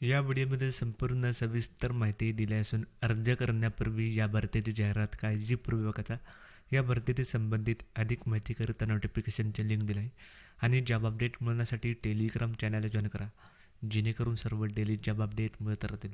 या व्हिडिओमध्ये संपूर्ण सविस्तर माहिती दिली असून अर्ज करण्यापूर्वी या भरतीची जाहिरात काळजीपूर्वक वाचा. या भरतीशी संबंधित अधिक माहिती करता नोटिफिकेशनचे लिंक दिलं आहे आणि जॉब अपडेट मिळवण्यासाठी टेलिग्राम चॅनल जॉईन करा, जेणेकरून सर्व डेली जॉब अपडेट मिळत राहतील.